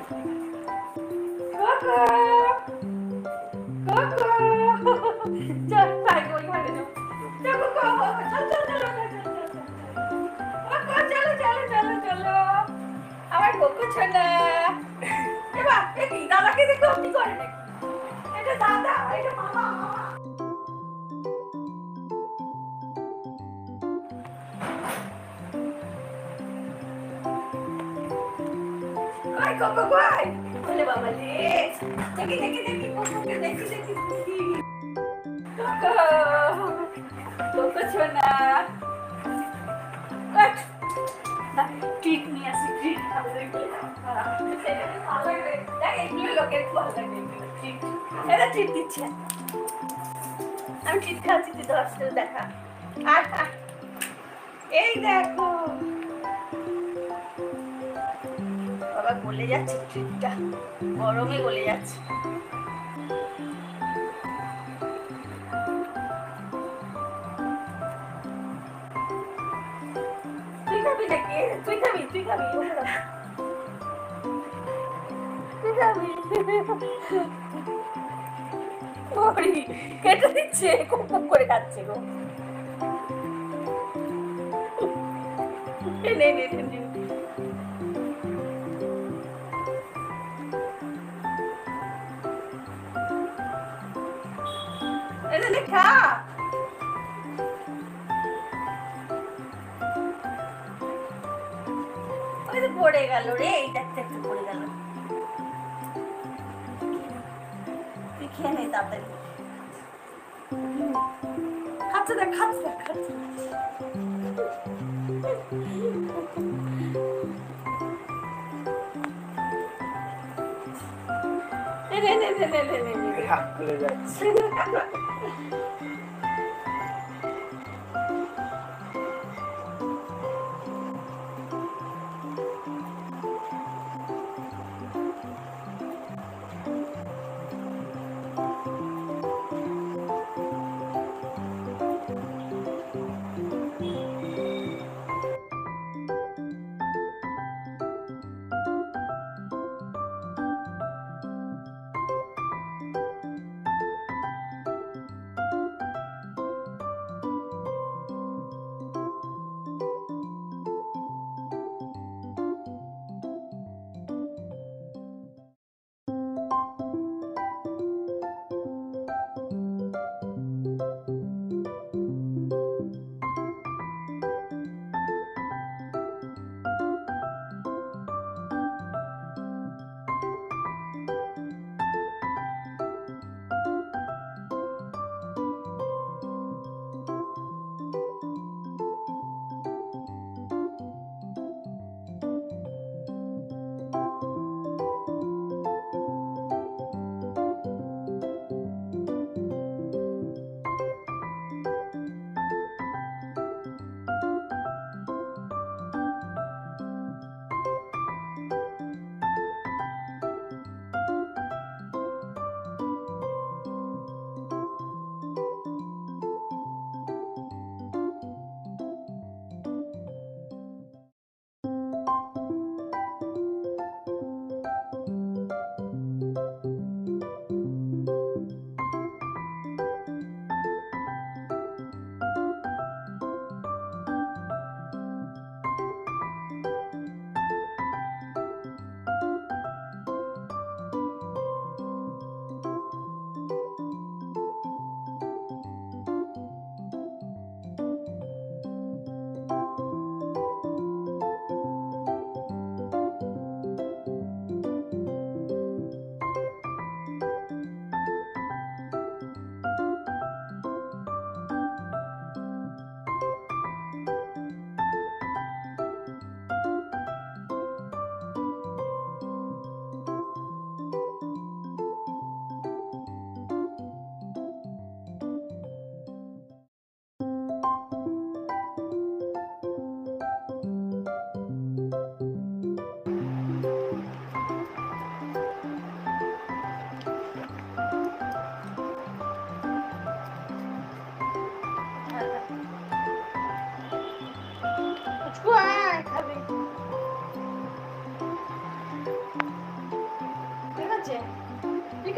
cocoa cocoa চল ভাই ওই ঘরে যাও চল কোকো চল চল চল কোকো চলো চলো চলো চলো আমার কোকো ছোনা এবার এই দাদাকে দেখো কি করে নাকি এটা দাদা এটা মামা কই কোকো কই বলে বাবা রে দেখি দেখি দেখি কোকোকে দেখি দেখি দেখি কোকো কোকো ছোনা ট্রিট নিয়ে আসি ট্রিট খাবে দেখি ভালো লাগবে দেখ এগুলো লোকের ভালো লাগবে ট্রিট এটা ট্রিট দিচ্ছে আমি ট্রিট খাচ্ছি তুই তো আসতে দেখা এই দেখো বাবা গলে যাচ্ছে ট্রিটটা গরমে গলে যাচ্ছে তুই খাবি নাকি তুই খাবি তুই খাবি তুই খাবি ওরে কেটে দিচ্ছে খুব খুব করে খাচ্ছে গো নে নে নে নে এটা খা ওই তো পড়ে গেল রে এইটা একটু পড়ে গেল তুই খেয়ে নে তাড়াতাড়ি খাচ্ছে দেখ খাচ্ছে দেখ খাচ্ছে নে নে নে নে নে নে নে হাত খুলে যাচ্ছে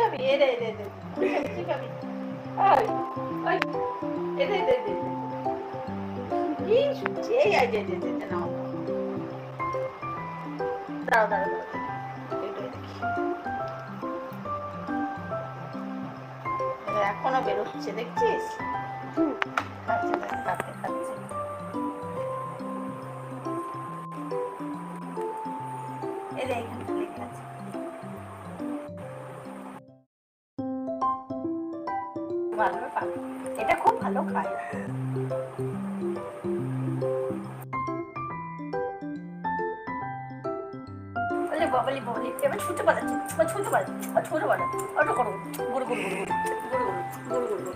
খাবি এ রে রে রে কি খাবি ওই ওই এ রে রে রে কি শুনছি এই আই যে যে যে নাও দাঁড়াও দাঁড়াও এখনো বেরোচ্ছে দেখছিস খাচ্ছে খাচ্ছে খাচ্ছে এই যে এখানে লেখা আছে ভালো পাবে এটা খুব ভালো খায় বলে ববলি ববলি এবার ছুটে পালাচ্ছে ছুটে পালাচ্ছে ছুটে পালাচ্ছে অটো করো গুড় গুড় গুড় গুড় গুড় গুড় গুড় গুড়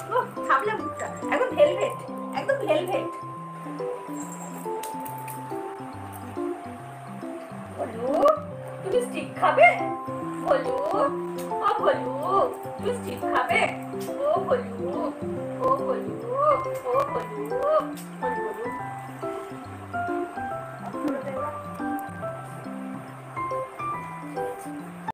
গুড় থামলে মুখটা একদম ভেলভেট একদম ভেলভেট বলু তুমি স্টিক খাবে বলু ও বলু তুমি স্টিক খাবে ও বলু ও বলু ও বলু বলু বলু